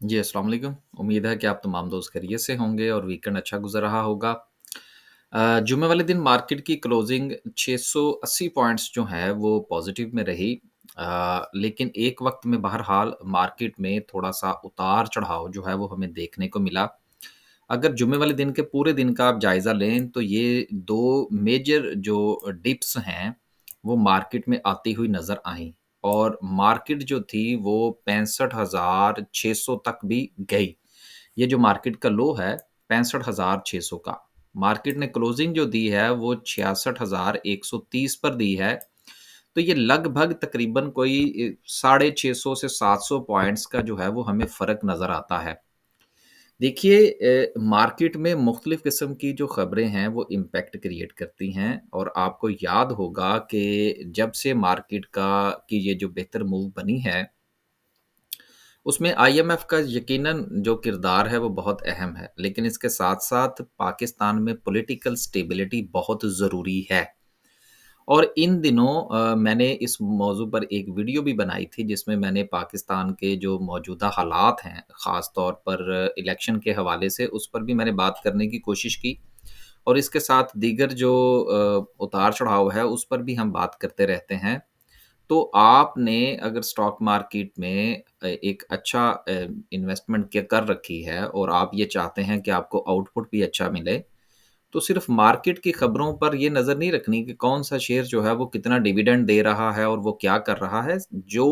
जी, अस्सलाम वालेकुम। उम्मीद है कि आप तमाम दोस्त खैरियत से होंगे और वीकेंड अच्छा गुज़र रहा होगा। जुम्मे वाले दिन मार्केट की क्लोजिंग 680 पॉइंट्स जो हैं वो पॉज़िटिव में रही। लेकिन एक वक़्त में बहरहाल मार्केट में थोड़ा-सा उतार-चढ़ाव जो है वो हमें देखने को मिला। अगर जुम्मे वाले दिन के पूरे दिन का आप जायज़ा लें तो ये 2 मेजर जो डिप्स हैं, वो मार्केट में आती हुई नज़र आईं और मार्केट जो थी वो 65,600 तक भी गई। ये जो मार्केट का लो है 65,600 का। मार्केट ने क्लोजिंग जो दी है वो 66,130 पर दी है। तो ये लगभग तकरीबन कोई साढ़े 600 से 700 पॉइंट्स का जो है वो हमें फ़र्क नज़र आता है। देखिए मार्केट में मुख्तलिफ़ किस्म की जो ख़बरें हैं वो इम्पैक्ट क्रिएट करती हैं और आपको याद होगा कि जब से मार्केट का की ये जो बेहतर मूव बनी है, उसमें आईएमएफ का यकीनन जो किरदार है वो बहुत अहम है। लेकिन इसके साथ-साथ पाकिस्तान में पॉलिटिकल स्टेबिलिटी बहुत ज़रूरी है। और इन दिनों मैंने इस मौज़ू पर एक वीडियो भी बनाई थी जिसमें मैंने पाकिस्तान के जो मौजूदा हालात हैं, ख़ास तौर पर इलेक्शन के हवाले से उस पर भी मैंने बात करने की कोशिश की और इसके साथ दीगर जो उतार-चढ़ाव है उस पर भी हम बात करते रहते हैं। तो आपने अगर स्टॉक मार्केट में एक अच्छा इन्वेस्टमेंट कर रखी है और आप ये चाहते हैं कि आपको आउटपुट भी अच्छा मिले, तो सिर्फ मार्केट की खबरों पर ये नज़र नहीं रखनी कि कौन-सा शेयर जो है वो कितना डिविडेंड दे रहा है और वो क्या कर रहा है। जो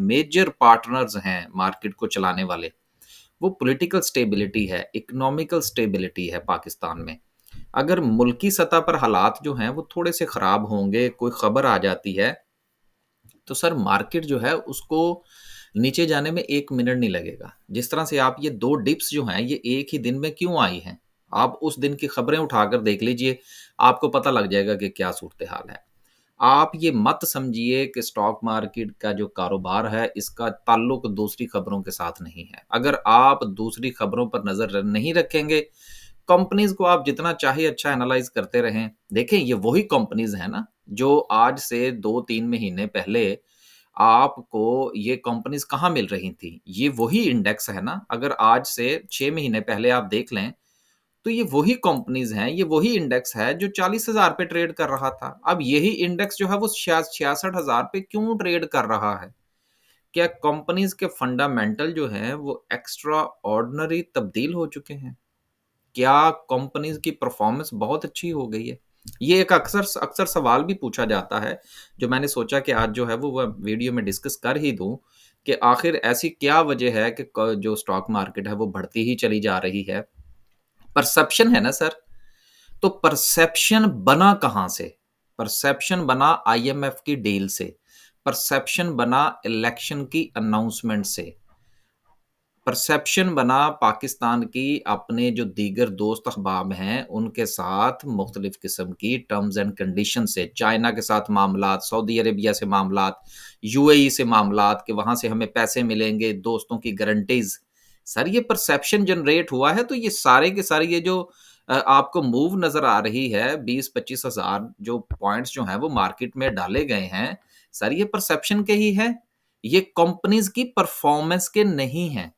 मेजर पार्टनर्स हैं मार्केट को चलाने वाले, वो पॉलिटिकल स्टेबिलिटी है, इकोनॉमिकल स्टेबिलिटी है पाकिस्तान में। अगर मुल्की सतह पर हालात जो हैं वो थोड़े से ख़राब होंगे, कोई खबर आ जाती है, तो सर मार्केट जो है उसको नीचे जाने में 1 मिनट नहीं लगेगा। जिस तरह से आप ये 2 डिप्स जो हैं ये एक ही दिन में क्यों आई हैं? आप उस दिन की खबरें उठाकर देख लीजिए, आपको पता लग जाएगा कि क्या सूरत-ए-हाल है। आप ये मत समझिए कि स्टॉक मार्केट का जो कारोबार है इसका ताल्लुक दूसरी खबरों के साथ नहीं है। अगर आप दूसरी खबरों पर नज़र नहीं रखेंगे, कंपनीज़ को आप जितना चाहे अच्छा एनालाइज़ करते रहें। देखें ये वही कंपनीज़ हैं ना, जो आज से 2-3 महीने पहले आपको ये कंपनीज़ कहाँ मिल रही थी? ये वही इंडेक्स है ना, अगर आज से 6 महीने पहले आप देख लें, तो ये वही कंपनीज़ हैं, ये वही इंडेक्स है जो 40,000 पे ट्रेड कर रहा था। अब यही इंडेक्स जो है वो 66,000 पे क्यों ट्रेड कर रहा है? क्या कंपनीज़ के फंडामेंटल जो हैं वो एक्स्ट्रा ऑर्डिनरी तब्दील हो चुके हैं? क्या कंपनीज़ की परफ़ॉर्मेंस बहुत अच्छी हो गई है? ये एक अक्सर अक्सर सवाल भी पूछा जाता है, जो मैंने सोचा कि आज जो है वो वीडियो में डिस्कस कर ही दूँ, कि आखिर ऐसी क्या वजह है कि क जो स्टॉक मार्केट है वो बढ़ती ही चली जा रही है? परसेप्शन है ना सर, तो परसेप्शन बना कहाँ से? परसेप्शन बना आईएमएफ की डील से, परसेप्शन बना इलेक्शन की अनाउंसमेंट से। परसेप्शन बना पाकिस्तान की अपने जो दीगर दोस्त अहबाब हैं, उनके साथ मुख्तलिफ़ किस्म की टर्म्स एंड कंडीशन से, चाइना के साथ मामलात, सऊदी अरेबिया से मामलात, यूएई से मामलात कि वहाँ से हमें पैसे मिलेंगे, दोस्तों की गारंटीज़। सर ये परसेप्शन जनरेट हुआ है, तो ये सारे के सारे ये जो आपको मूव नज़र आ रही है 20-25 हज़ार जो पॉइंट्स जो हैं वो मार्केट में डाले गए हैं, सर ये परसेप्शन के ही हैं। ये कंपनीज़ की परफ़ॉर्मेंस के नहीं हैं।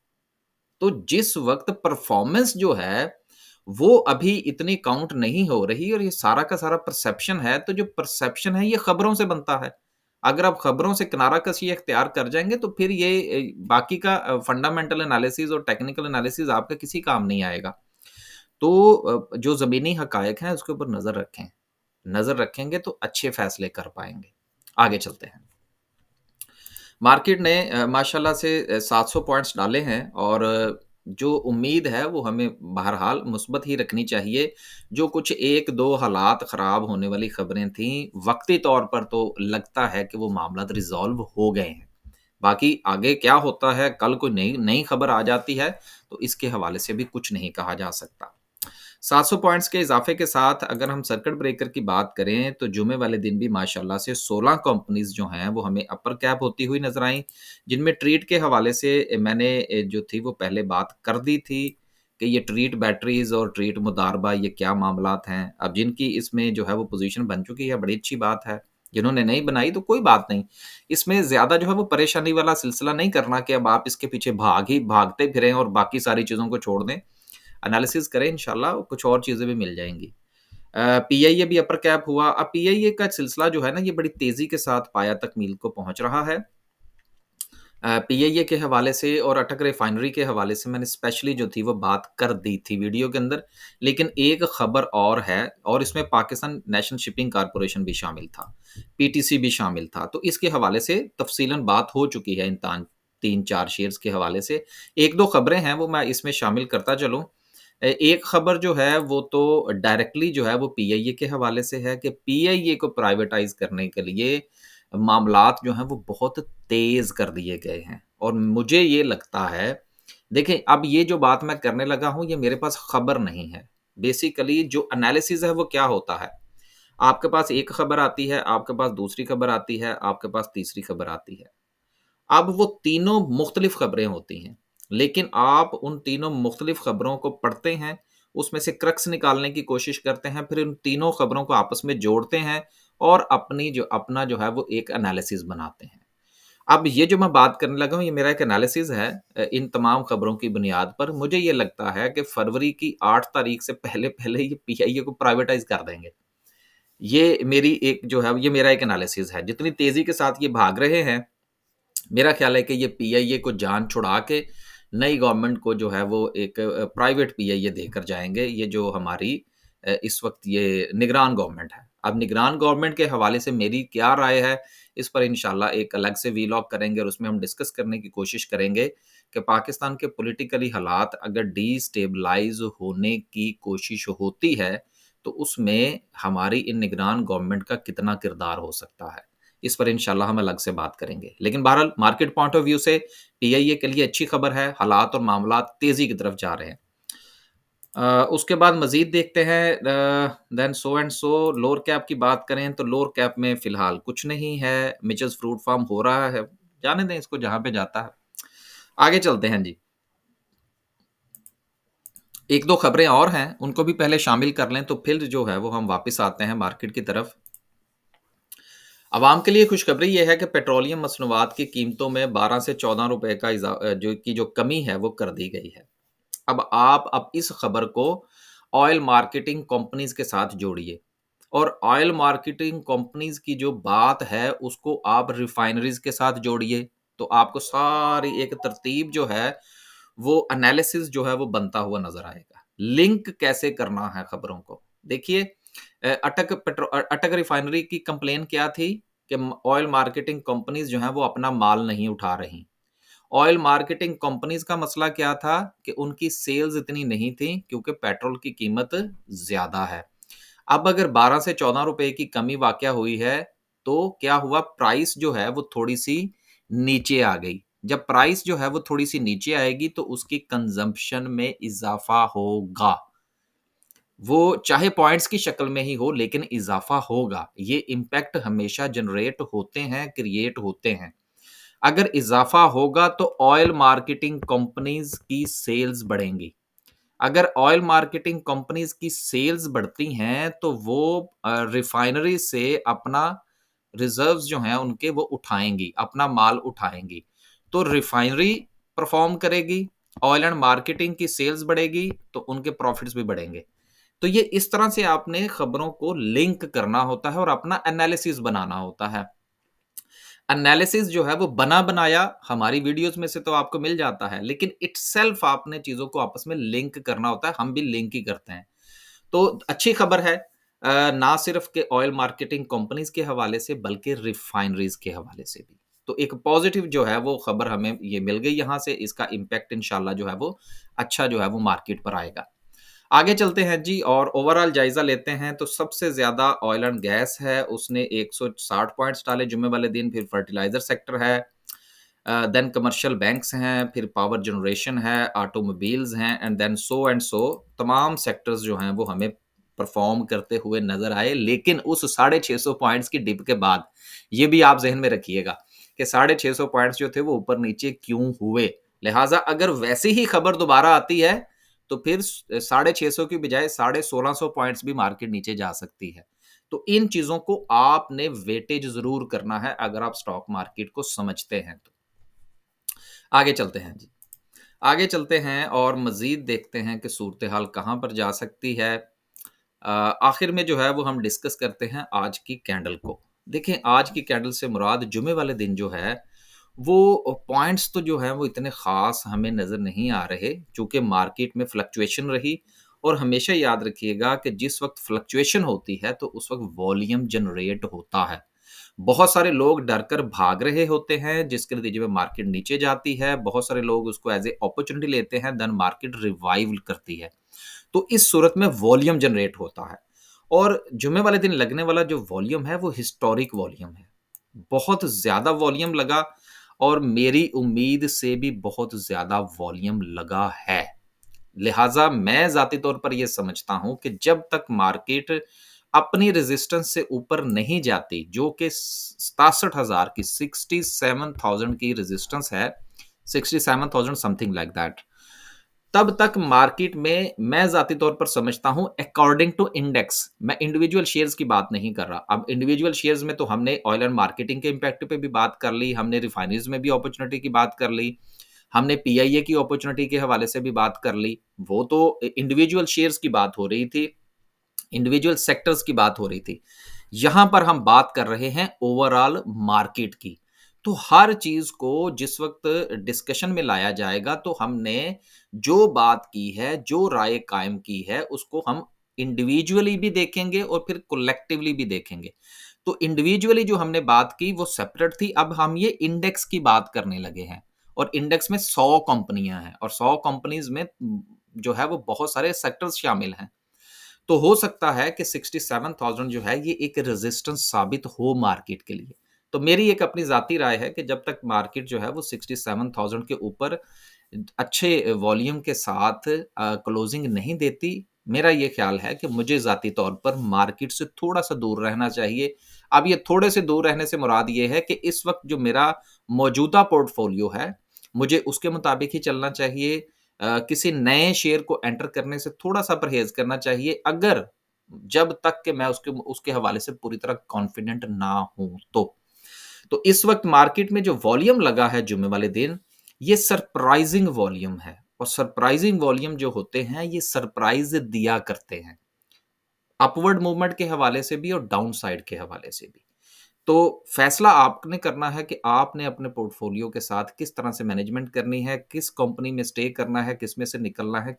तो जिस वक़्त परफ़ॉर्मेंस जो है, वो अभी इतनी काउंट नहीं हो रही और ये सारा का सारा परसेप्शन है, तो जो परसेप्शन है ये खबरों से बनता है। अगर आप खबरों से किनारा कशी इख्तियार कर जाएँगे तो फिर ये बाकी का फंडामेंटल एनालिसिस और टेक्निकल एनालिसिस आपका किसी काम नहीं आएगा। तो जो ज़मीनी हक़ाइक़ हैं उसके ऊपर नज़र रखें। नज़र रखेंगे तो अच्छे फ़ैसले कर पाएँगे। आगे चलते हैं। मार्केट ने माशाल्लाह से 700 पॉइंट्स डाले हैं और जो उम्मीद है वो हमें बहरहाल मुस्बत ही रखनी चाहिए। जो कुछ 1-2 हालात ख़राब होने वाली ख़बरें थीं, वक़्ती तौर पर तो लगता है कि वो मामलात रिज़ॉल्व हो गए हैं। बाकी आगे क्या होता है, कल कोई नई नई ख़बर आ जाती है, तो इसके हवाले से भी कुछ नहीं कहा जा सकता। 700 पॉइंट्स के इज़ाफ़े के साथ अगर हम सर्किट ब्रेकर की बात करें, तो जुमे वाले दिन भी माशाल्लाह से 16 कंपनीज़ जो हैं, वो हमें अपर कैप होती हुई नज़र आईं, जिनमें ट्रीट के हवाले से मैंने जो थी वो पहले बात कर दी थी कि ये ट्रीट बैटरीज़ और ट्रीट मुदारबा ये क्या मामलात हैं। अब जिनकी इसमें जो है वो पोज़ीशन बन चुकी है, बड़ी अच्छी बात है। जिन्होंने नहीं बनाई तो कोई बात नहीं। इसमें ज़्यादा जो है वो परेशानी वाला सिलसिला नहीं करना कि अब आप इसके पीछे भागते फिरें और बाकी सारी चीज़ों को छोड़ दें। एनालिसिस करें, इंशाल्लाह कुछ और चीज़ें भी मिल जाएँगी। पीआईए भी अपर कैप हुआ। अब पीआईए का सिलसिला जो है ना, ये बड़ी तेज़ी के साथ पाया तकमील को पहुँच रहा है। पीआईए के हवाले से और अटक रिफाइनरी के हवाले से मैंने स्पेशली जो थी वो बात कर दी थी वीडियो के अंदर। लेकिन एक खबर और है, और इसमें पाकिस्तान नेशनल शिपिंग कॉर्पोरेशन भी शामिल था, पीटीसी भी शामिल था। तो इसके हवाले से तफ़सीलन बात हो चुकी है इन 3-4 शेयर्स के हवाले से। 1-2 खबरें हैं वो मैं इसमें शामिल करता चलूँ। एक खबर जो है वो तो डायरेक्टली जो है वो पीआईए के हवाले से है कि पीआईए को प्राइवेटाइज़ करने के लिए मामलात जो हैं वो बहुत तेज़ कर दिए गए हैं, और मुझे ये लगता है, देखिए अब ये जो बात मैं करने लगा हूँ ये मेरे पास खबर नहीं है। बेसिकली जो एनालिसिस है वो क्या होता है, आपके पास एक खबर आती है, आपके पास दूसरी खबर आती है, आपके पास तीसरी खबर आती है। अब वो तीनों मुख्तलिफ खबरें होती हैं, लेकिन आप उन तीनों मुख्तलिफ खबरों को पढ़ते हैं, उसमें से क्रक्स निकालने की कोशिश करते हैं, फिर उन तीनों खबरों को आपस में जोड़ते हैं और अपना जो है वो एक एनालिसिस बनाते हैं। अब ये जो मैं बात करने लगा हूँ, ये मेरा एक एनालिसिस है इन तमाम खबरों की बुनियाद पर। मुझे ये लगता है कि फरवरी की 8 तारीख से पहले-पहले ये पीआईए को प्राइवेटाइज़ कर देंगे। ये मेरी एक जो है, ये मेरा एक एनालिसिस है। जितनी तेज़ी के साथ ये भाग रहे हैं, मेरा ख़्याल है कि ये पीआईए को जान छुड़ा के नई गवर्नमेंट को जो है वो एक प्राइवेट पीआईए देकर जाएँगे। ये जो हमारी इस वक़्त ये निगरान गवर्नमेंट है। अब निगरान गवर्नमेंट के हवाले से मेरी क्या राय है, इस पर इंशाल्लाह एक अलग से वीलॉग करेंगे और उसमें हम डिस्कस करने की कोशिश करेंगे कि पाकिस्तान के पॉलिटिकली हालात अगर डिस्टेबलाइज़ होने की कोशिश होती है, तो उसमें हमारी इन निगरान गवर्नमेंट का कितना किरदार हो सकता है। इस पर इंशाल्लाह हम अलग से बात करेंगे। लेकिन बहरहाल मार्केट पॉइंट ऑफ व्यू से पीआईए के लिए अच्छी खबर है, हालात और मामलात तेज़ी की तरफ जा रहे हैं। उसके बाद मज़ीद देखते हैं, then so and so lower cap की बात करें तो लोअर कैप में फ़िलहाल कुछ नहीं है, मिचेस फ्रूट फार्म हो रहा है, जाने दें इसको जहाँ पे जाता है। आगे चलते हैं जी। 1-2 खबरें और हैं, उनको भी पहले शामिल कर लें तो फिर जो है वो हम वापस आते हैं मार्केट की तरफ। आवाम के लिए खुशखबरी ये है कि पेट्रोलियम मसनूआत की कीमतों में 12 से 14 रुपए का जो कमी है वो कर दी गई है। अब इस खबर को ऑयल मार्केटिंग कंपनीज़ के साथ जोड़िए, और ऑयल मार्केटिंग कंपनीज़ की जो बात है उसको आप रिफाइनरीज़ के साथ जोड़िए, तो आपको सारी एक तरतीब जो है, वो एनालिसिस जो है वो बनता हुआ नज़र आएगा। लिंक कैसे करना है खबरों को? देखिए, अटक रिफाइनरी की कंप्लेन क्या थी कि ऑयल मार्केटिंग कंपनीज़ जो हैं वो अपना माल नहीं उठा रही। ऑयल मार्केटिंग कंपनीज़ का मसला क्या था कि उनकी सेल्स इतनी नहीं थी क्योंकि पेट्रोल की कीमत ज़्यादा है। अब अगर 12 से 14 रुपए की कमी वाक़या हुई है, तो क्या हुआ, प्राइस जो है वो थोड़ी-सी नीचे आ गई। जब प्राइस जो है वो थोड़ी-सी नीचे आएगी तो उसकी कंज़म्पशन में इज़ाफ़ा होगा। वो चाहे पॉइंट्स की शक्ल में ही हो लेकिन इज़ाफ़ा होगा। ये इम्पैक्ट हमेशा जनरेट होते हैं, क्रिएट होते हैं। अगर इज़ाफ़ा होगा तो ऑयल मार्केटिंग कंपनीज़ की सेल्स बढ़ेंगी। अगर ऑयल मार्केटिंग कंपनीज़ की सेल्स बढ़ती हैं तो वो रिफाइनरी से अपना रिज़र्व्स जो हैं उनके वो उठाएँगी, अपना माल उठाएँगी। तो रिफाइनरी परफ़ॉर्म करेगी, ऑयल एंड मार्केटिंग की सेल्स बढ़ेगी तो उनके प्रॉफ़िट्स भी बढ़ेंगे। तो ये इस तरह से आपने खबरों को लिंक करना होता है और अपना एनालिसिस बनाना होता है। एनालिसिस जो है वो बना-बनाया हमारी वीडियोज़ में से तो आपको मिल जाता है, लेकिन इटसेल्फ आपने चीज़ों को आपस में लिंक करना होता है, हम भी लिंक ही करते हैं। तो अच्छी खबर है, ना सिर्फ़ कि ऑयल मार्केटिंग कंपनीज़ के हवाले से बल्कि रिफाइनरीज़ के हवाले से भी। तो एक पॉज़िटिव जो है वो खबर हमें ये मिल गई यहाँ से, इसका इम्पैक्ट इंशाल्लाह जो है वो अच्छा जो है वो मार्केट पर आएगा। आगे चलते हैं जी और ओवरऑल जायज़ा लेते हैं, तो सबसे ज़्यादा ऑयल एंड गैस है, उसने 160 पॉइंट्स डाले जुम्मे वाले दिन, फिर फर्टिलाइज़र सेक्टर है, देन कमर्शियल बैंक्स हैं, फिर पावर जनरेशन है, ऑटोमोबाइल्स हैं एंड सो तमाम सेक्टर्स जो हैं वो हमें परफ़ॉर्म करते हुए नज़र आए। लेकिन उस 650 पॉइंट्स की डिप के बाद, ये भी आप ज़हन में रखिएगा कि 650 पॉइंट्स जो थे वो ऊपर-नीचे क्यों हुए? लिहाज़ा अगर वैसी ही खबर दोबारा आती है, तो फिर 650 की बजाय 1650 पॉइंट्स भी मार्केट नीचे जा सकती है। तो इन चीज़ों को आपने वेटेज ज़रूर करना है अगर आप स्टॉक मार्केट को समझते हैं तो। आगे चलते हैं जी। आगे चलते हैं और मज़ीद देखते हैं कि सूरत-ए-हाल कहाँ पर जा सकती है। आखिर में जो है वो हम डिस्कस करते हैं आज की कैंडल को। देखिए आज की कैंडल से मुराद जुमे वाले दिन जो है वो पॉइंट्स तो जो हैं वो इतने ख़ास हमें नज़र नहीं आ रहे, चूँकि मार्केट में फ्लक्चुएशन रही और हमेशा याद रखिएगा कि जिस वक़्त फ्लक्चुएशन होती है तो उस वक़्त वॉल्यूम जनरेट होता है। बहुत सारे लोग डर कर भाग रहे होते हैं जिसके नतीजे में मार्केट नीचे जाती है, बहुत सारे लोग उसको एज़ ए अपॉर्च्युनिटी लेते हैं, देन मार्केट रिवाइव करती है। तो इस सूरत में वॉल्यूम जनरेट होता है और जुमे वाले दिन लगने वाला जो वॉल्यूम है वो हिस्टोरिक वॉल्यूम है। बहुत ज़्यादा वॉल्यूम लगा और मेरी उम्मीद से भी बहुत ज़्यादा वॉल्यूम लगा है। लिहाज़ा मैं ज़ाती तौर पर ये समझता हूँ कि जब तक मार्केट अपनी रेज़िस्टेंस से ऊपर नहीं जाती, जो कि 67,000 की 67,000 की रेज़िस्टेंस है, 67,000 समथिंग लाइक दैट। तब तक मार्केट में मैं ज़ाती तौर पर समझता हूँ अकॉर्डिंग टू इंडेक्स, मैं इंडिविजुअल शेयर्स की बात नहीं कर रहा। अब इंडिविजुअल शेयर्स में तो हमने ऑयल एंड मार्केटिंग के इम्पैक्ट पे भी बात कर ली, हमने रिफाइनरीज़ में भी अपॉर्च्युनिटी की बात कर ली, हमने पीआईए की अपॉर्च्युनिटी के हवाले से भी बात कर ली। वो तो इंडिविजुअल शेयर्स की बात हो रही थी, इंडिविजुअल सेक्टर्स की बात हो रही थी। यहाँ पर हम बात कर रहे हैं ओवरऑल मार्केट की। तो हर चीज़ को जिस वक़्त डिस्कशन में लाया जाएगा तो हमने जो बात की है, जो राय कायम की है, उसको हम इंडिविजुअली भी देखेंगे और फिर कलेक्टिवली भी देखेंगे। तो इंडिविजुअली जो हमने बात की वो सेपरेट थी, अब हम ये इंडेक्स की बात करने लगे हैं और इंडेक्स में 100 कंपनियाँ हैं और 100 कंपनीज़ में जो है वो बहुत सारे सेक्टर्स शामिल हैं। तो हो सकता है कि 67,000 जो है ये एक रेजिस्टेंस साबित हो मार्केट के लिए। तो मेरी एक अपनी ज़ाती राय है कि जब तक मार्केट जो है वो 67,000 के ऊपर अच्छे वॉल्यूम के साथ क्लोजिंग नहीं देती, मेरा ये ख़्याल है कि मुझे ज़ाती तौर पर मार्केट से थोड़ा-सा दूर रहना चाहिए। अब ये थोड़े से दूर रहने से मुराद ये है कि इस वक़्त जो मेरा मौजूदा पोर्टफ़ोलियो है, मुझे उसके मुताबिक ही चलना चाहिए। किसी नए शेयर को एंटर करने से थोड़ा-सा परहेज़ करना चाहिए, अगर जब तक कि मैं उसके उसके हवाले से पूरी तरह कॉन्फिडेंट ना हूँ तो। तो इस वक़्त मार्केट में जो वॉल्यूम लगा है जुम्मे वाले दिन, ये सरप्राइज़िंग वॉल्यूम है और सरप्राइज़िंग वॉल्यूम जो होते हैं, ये सरप्राइज़ दिया करते हैं। अपवर्ड मूवमेंट के हवाले से भी और डाउन साइड के हवाले से भी। तो फैसला आपने करना है कि आपने अपने पोर्टफोलियो के साथ किस तरह से मैनेजमेंट करनी है, किस कंपनी में स्टे करना है, किस में से निकलना है,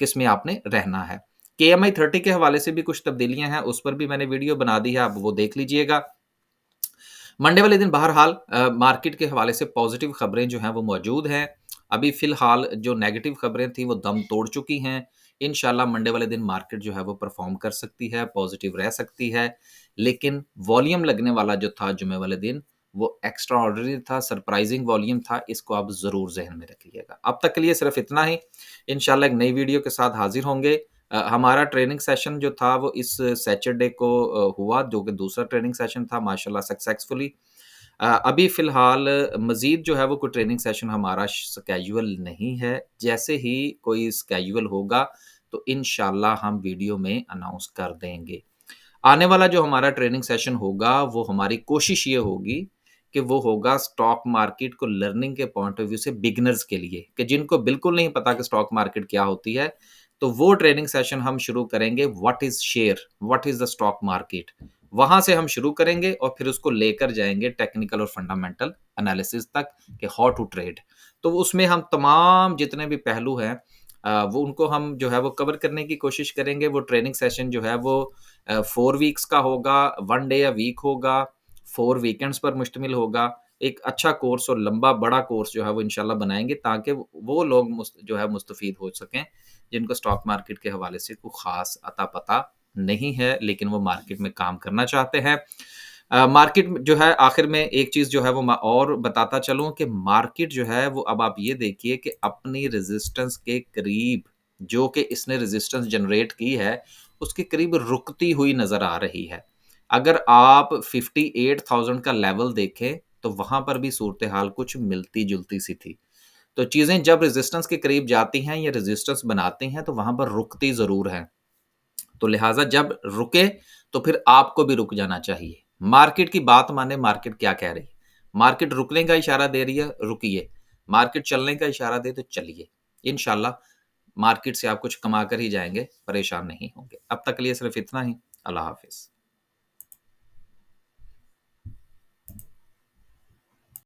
किस में आपने रहना है। केएमआई 30 के हवाले से भी कुछ तब्दीलियाँ हैं, उस पर भी मैंने वीडियो बना दी है, आप वो देख लीजिएगा। मंडे वाले दिन बहरहाल मार्केट के हवाले से पॉज़िटिव खबरें जो हैं वो मौजूद हैं। अभी फ़िलहाल जो नेगेटिव खबरें थी वो दम तोड़ चुकी हैं। इंशाल्लाह मंडे वाले दिन मार्केट जो है वो परफ़ॉर्म कर सकती है, पॉज़िटिव रह सकती है। लेकिन वॉल्यूम लगने वाला जो था जुमे वाले दिन वो एक्स्ट्रा ऑर्डिनरी था, सरप्राइज़िंग वॉल्यूम था, इसको आप ज़रूर ज़हन में रखिएगा। अब तक के लिए सिर्फ़ इतना ही। इंशाल्लाह एक नई वीडियो के साथ हाज़िर होंगे। हमारा ट्रेनिंग सेशन जो था वो इस सैटरडे को हुआ, जो कि दूसरा ट्रेनिंग सेशन था माशाल्लाह सक्सेसफुली। अभी फ़िलहाल मज़ीद जो है वो कोई ट्रेनिंग सेशन हमारा स्केड्यूल नहीं है। जैसे ही कोई स्केड्यूल होगा तो इंशाल्लाह हम वीडियो में अनाउंस कर देंगे। आने वाला जो हमारा ट्रेनिंग सेशन होगा वो हमारी कोशिश ये होगी कि वो होगा स्टॉक मार्केट को लर्निंग के पॉइंट ऑफ व्यू से बिगिनर्स के लिए, कि जिनको बिल्कुल नहीं पता कि स्टॉक मार्केट क्या होती है, तो वो ट्रेनिंग सेशन हम शुरू करेंगे what is share, what is the stock market. वहाँ से हम शुरू करेंगे और फिर उसको लेकर जाएँगे टेक्निकल और फंडामेंटल एनालिसिस तक कि हाउ टू ट्रेड। तो उसमें हम तमाम जितने भी पहलू हैं वो उनको हम जो है वो कवर करने की कोशिश करेंगे। वो ट्रेनिंग सेशन जो है वो 4 वीक्स का होगा, 1 डे अ वीक होगा, 4 वीकेंड्स पर मुश्तमिल होगा। एक अच्छा कोर्स और लंबा बड़ा कोर्स जो है वो इंशाल्लाह बनाएँगे ताकि वो लोग जो है मुस्तफ़ीद हो सकें, जिनको स्टॉक मार्केट के हवाले से कोई ख़ास अता-पता नहीं है, लेकिन वो मार्केट में काम करना चाहते हैं। मार्केट में जो है आखिर में एक चीज़ जो है वो मैं और बताता चलूँ कि मार्केट जो है वो अब आप ये देखिए कि अपनी रेज़िस्टेंस के करीब, जो कि इसने रेज़िस्टेंस जनरेट की है, उसके करीब रुकती हुई नज़र आ रही है। अगर आप 58,000 का लेवल देखें, तो वहाँ पर भी सूरत-ए-हाल कुछ मिलती-जुलती सी थी। तो चीज़ें जब रेज़िस्टेंस के करीब जाती हैं या रेज़िस्टेंस बनाती हैं, तो वहाँ पर रुकती ज़रूर हैं। तो लिहाज़ा जब रुके तो फिर आपको भी रुक जाना चाहिए। मार्केट की बात माने, मार्केट क्या कह रही है। मार्केट रुकने का इशारा दे रही है, रुकिए। मार्केट चलने का इशारा दे तो चलिए। इंशाल्लाह मार्केट से आप कुछ कमा कर ही जाएँगे, परेशान नहीं होंगे। अब तक के लिए सिर्फ़ इतना ही। अल्लाह हाफ़िज़।